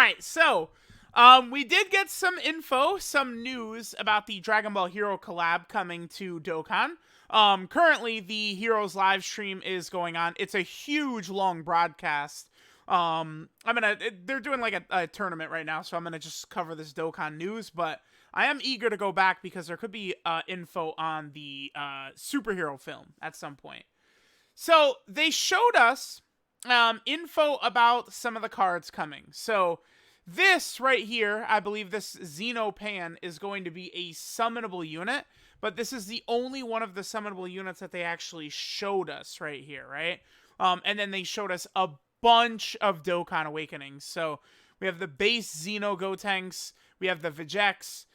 right, so we did get some info, some news about the Dragon Ball Hero collab coming to Dokkan. Currently, the Heroes live stream is going on. It's a huge, long broadcast. They're doing like a tournament right now, so I'm gonna just cover this Dokkan news, but I am eager to go back because there could be info on the superhero film at some point. So they showed us info about some of the cards coming. So this right here, I believe this XENO Pan is going to be a summonable unit, but this is the only one of the summonable units that they actually showed us right here, right? And then they showed us a bunch of Dokkan Awakenings. So we have the base XENO Gotenks, we have the Vegeks,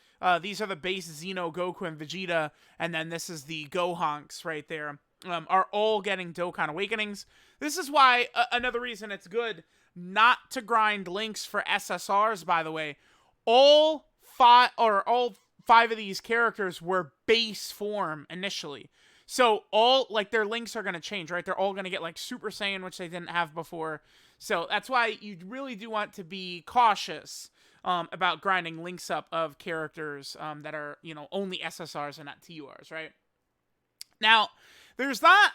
these are the base XENO Goku and Vegeta, and then this is the Gohanks right there. Are all getting Dokkan Awakenings. This is why, another reason it's good not to grind links for SSRs, by the way. All five of these characters were base form initially. So all, like, their links are going to change, right? They're all going to get, like, Super Saiyan, which they didn't have before. So that's why you really do want to be cautious about grinding links up of characters that are, only SSRs and not TURs, right? Now, there's not,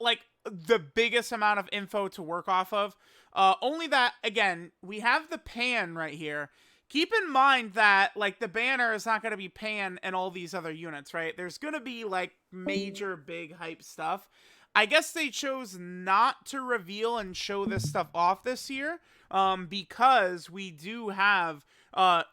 like, the biggest amount of info to work off of. Only that, again, we have the Pan right here. Keep in mind that, like, the banner is not going to be Pan and all these other units, right? There's going to be, like, major big hype stuff. I guess they chose not to reveal and show this stuff off this year because we do have a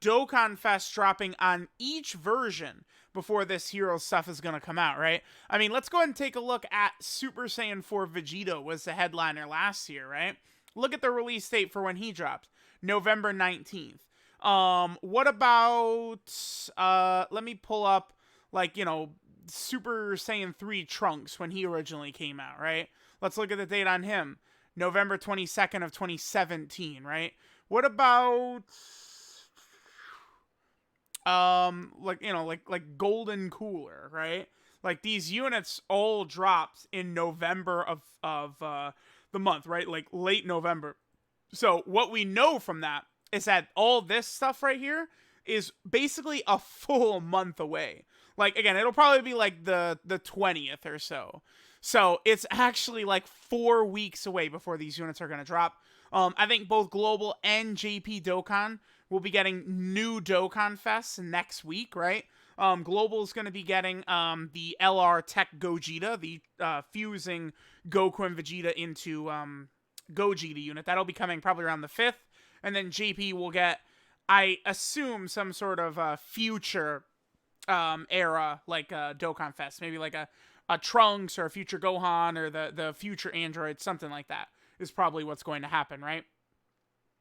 Dokkan Fest dropping on each version before this hero stuff is going to come out, right? I mean, let's go ahead and take a look at Super Saiyan 4 Vegeta was the headliner last year, right? Look at the release date for when he dropped. November 19th. What about, let me pull up, like, Super Saiyan 3 Trunks when he originally came out, right? Let's look at the date on him. November 22nd of 2017, right? What about like Golden Cooler, right? Like, these units all dropped in November of the month, right? Like late November. So what we know from that is that all this stuff right here is basically a full month away. Like, again, it'll probably be like the 20th or so. So it's actually like 4 weeks away before these units are going to drop. I think both Global and JP Dokkan will be getting new Dokkan Fests next week, right? Global is going to be getting the LR Tech Gogeta, the fusing Goku and Vegeta into Gogeta unit. That'll be coming probably around the 5th. And then JP will get, I assume, some sort of future era, like Dokkan Fest. Maybe like a Trunks or a future Gohan or the future Android, something like that is probably what's going to happen, right?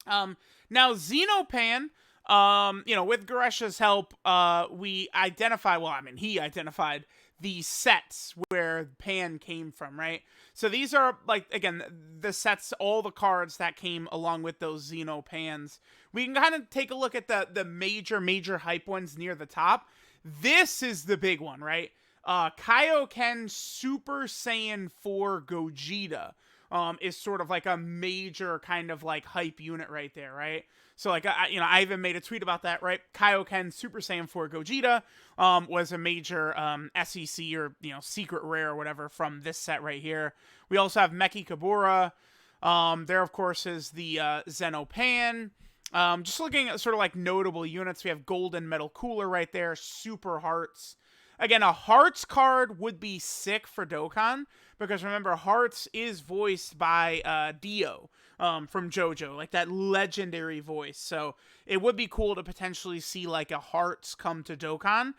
Now, Xenopan, with Goresha's help, he identified the sets where Pan came from, right? So these are, like, again, the sets, all the cards that came along with those Xenopans. We can kind of take a look at the major hype ones near the top. This is the big one, right? KAIOKEN Super Saiyan 4 Gogeta is sort of like a major kind of like hype unit right there, right? So, like, I even made a tweet about that, right? KAIOKEN Super Saiyan 4 Gogeta was a major SEC or, secret rare or whatever from this set right here. We also have Meki Kabura. There, of course, is the XENO Pan. Just looking at sort of like notable units, we have Golden Metal Cooler right there, Super Hearts. Again, a Hearts card would be sick for Dokkan, because remember, Hearts is voiced by Dio from JoJo, like that legendary voice. So it would be cool to potentially see like a Hearts come to Dokkan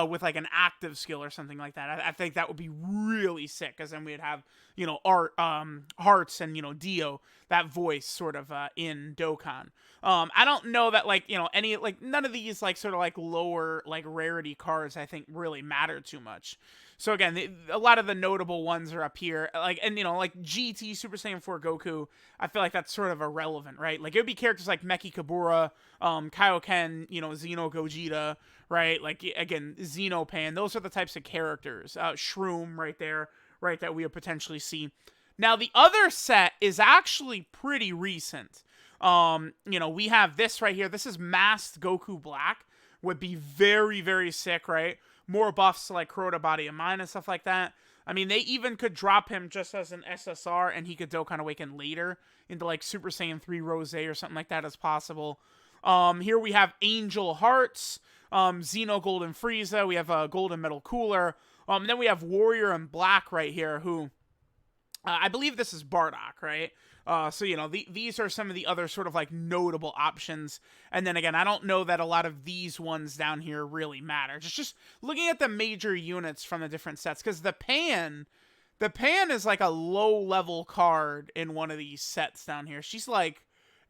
with like an active skill or something like that. I think that would be really sick, because then we'd have, Hearts and, Dio, that voice sort of in Dokkan. I don't know that, like, any, like, none of these, like, sort of, like, lower, like, rarity cards, I think, really matter too much. So, again, a lot of the notable ones are up here. Like, and, like, GT, Super Saiyan 4 Goku, I feel like that's sort of irrelevant, right? Like, it would be characters like Meki Kabura, KAIOKEN, Xeno Gogeta, right? Like, again, Xenopan, those are the types of characters. Shroom right there, right, that we would potentially see. Now, the other set is actually pretty recent. You know, we have this right here. This is Masked Goku Black. Would be very, very sick, right? More buffs to like Crota Body and Mind and stuff like that. I mean, they even could drop him just as an SSR, and he could Dokkan Awaken later into like Super Saiyan 3 Rose or something like that as possible. Here we have Angel Hearts, Xeno Golden Frieza. We have a Golden Metal Cooler. Then we have Warrior in Black right here, who I believe this is Bardock, right? So, you know, these are some of the other sort of like notable options. And then again, I don't know that a lot of these ones down here really matter. Just looking at the major units from the different sets, because the Pan is like a low level card in one of these sets down here. She's like,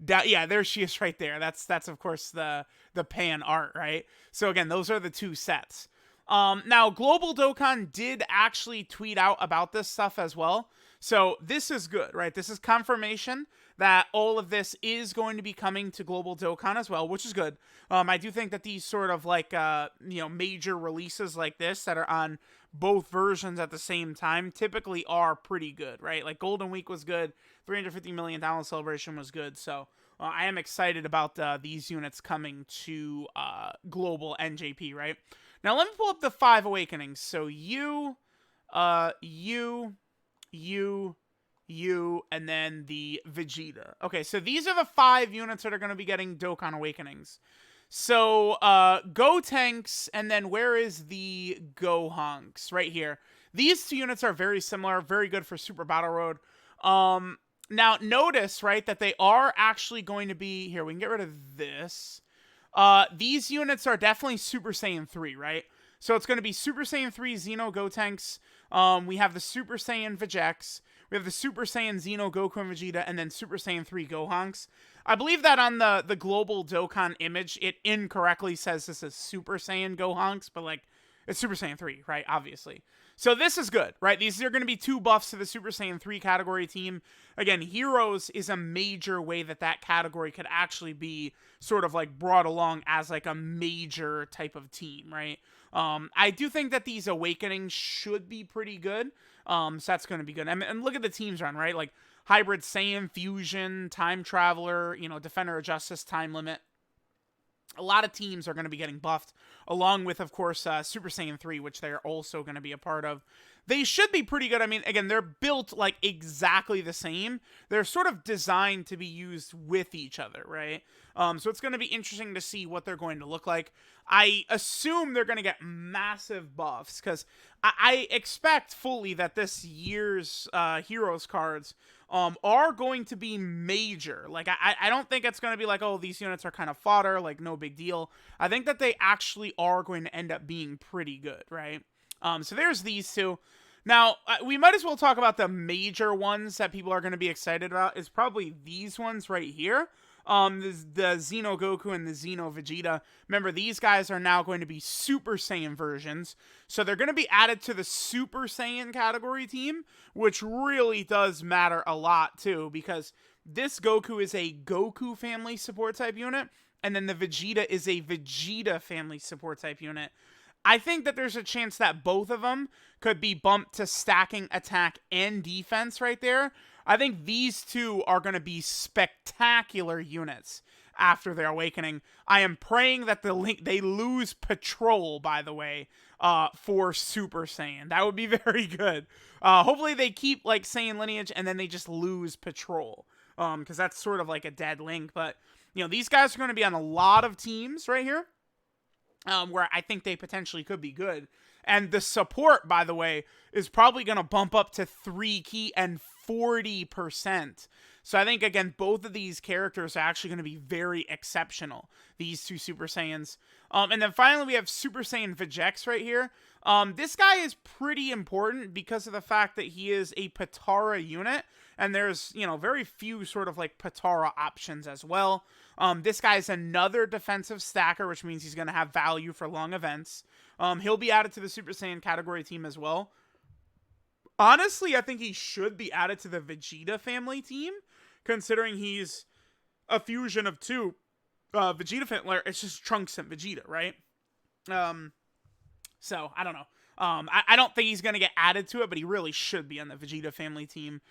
yeah, there she is right there. That's of course the Pan art, right? So again, those are the two sets. Now Global Dokkan did actually tweet out about this stuff as well. So this is good, right? This is confirmation that all of this is going to be coming to Global Dokkan as well, which is good. I do think that these sort of like, you know, major releases like this that are on both versions at the same time typically are pretty good, right? Like Golden Week was good. $350 million celebration was good. So I am excited about these units coming to Global NJP, right? Now let me pull up the 5 Awakenings. So you, and then the Vegeta. Okay, so these are the 5 units that are going to be getting Dokkan Awakenings. So, Gotenks, and then where is the Gohunks? Right here. These 2 units are very similar, very good for Super Battle Road. Now, notice, right, that they are actually going to be... Here, we can get rid of this. These units are definitely Super Saiyan 3, right? So it's going to be Super Saiyan 3 Xeno Gotenks. We have the Super Saiyan Vegex. We have the Super Saiyan Xeno Goku and Vegeta, and then Super Saiyan 3 Gohunks. I believe that on the Global Dokkan image, it incorrectly says this is Super Saiyan Gohunks, but like, it's Super Saiyan 3, right? Obviously. So this is good, right? These are going to be 2 buffs to the Super Saiyan 3 category team. Again, Heroes is a major way that category could actually be sort of like brought along as like a major type of team, right? I do think that these Awakenings should be pretty good. So that's going to be good. And look at the teams run, right? Like Hybrid Saiyan, Fusion, Time Traveler, you know, Defender of Justice, Time Limit. A lot of teams are going to be getting buffed, along with, of course, Super Saiyan 3, which they're also going to be a part of. They should be pretty good. I mean, again, they're built like exactly the same. They're sort of designed to be used with each other, right? So it's going to be interesting to see what they're going to look like. I assume they're going to get massive buffs, because I expect fully that this year's Heroes cards are going to be major. Like, I don't think it's going to be like, oh, these units are kind of fodder, like, no big deal. I think that they actually are going to end up being pretty good, right? So there's these 2. Now, we might as well talk about the major ones that people are going to be excited about. Is probably these ones right here. The Xeno Goku and the Xeno Vegeta. Remember, these guys are now going to be Super Saiyan versions. So they're going to be added to the Super Saiyan category team, which really does matter a lot, too, because this Goku is a Goku family support type unit, and then the Vegeta is a Vegeta family support type unit. I think that there's a chance that both of them could be bumped to stacking attack and defense right there. I think these 2 are going to be spectacular units after their awakening. I am praying that they lose Patrol, by the way, for Super Saiyan. That would be very good. Hopefully they keep like Saiyan lineage and then they just lose Patrol, because that's sort of like a dead link. But you know, these guys are going to be on a lot of teams right here, where I think they potentially could be good. And the support, by the way, is probably going to bump up to 3 key and 40%. So I think, again, both of these characters are actually going to be very exceptional, these 2 Super Saiyans. And then finally, we have Super Saiyan Vegex right here. This guy is pretty important because of the fact that he is a Patara unit, and there's, you know, very few sort of like Patara options as well. This guy is another defensive stacker, which means he's going to have value for long events. He'll be added to the Super Saiyan category team as well. Honestly, I think he should be added to the Vegeta family team, considering he's a fusion of 2 Vegeta family. It's just Trunks and Vegeta, right? So I don't know. I don't think he's going to get added to it, but he really should be on the Vegeta family team.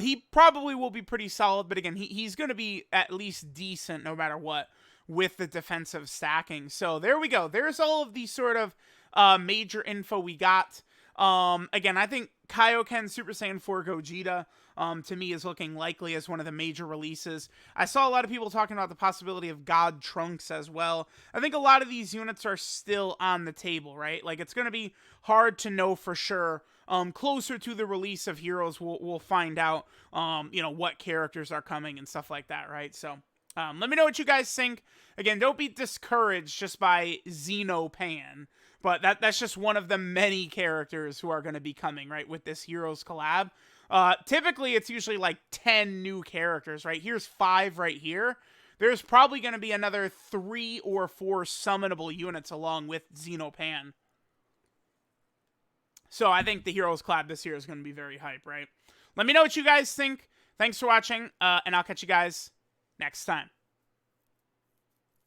He probably will be pretty solid, but again, he's going to be at least decent no matter what with the defensive stacking. So there we go. There's all of the sort of major info we got. Again, I think Kaioken Super Saiyan 4 Gogeta, to me, is looking likely as one of the major releases. I saw a lot of people talking about the possibility of God Trunks as well. I think a lot of these units are still on the table, right? Like, it's going to be hard to know for sure. Closer to the release of Heroes, we'll find out, what characters are coming and stuff like that, right? So, let me know what you guys think. Again, don't be discouraged just by Xenopan. But that's just one of the many characters who are going to be coming, right, with this Heroes collab. Typically, it's usually like 10 new characters, right? Here's 5 right here. There's probably going to be another 3 or 4 summonable units along with Xenopan. So I think the Heroes collab this year is going to be very hype, right? Let me know what you guys think. Thanks for watching, and I'll catch you guys next time.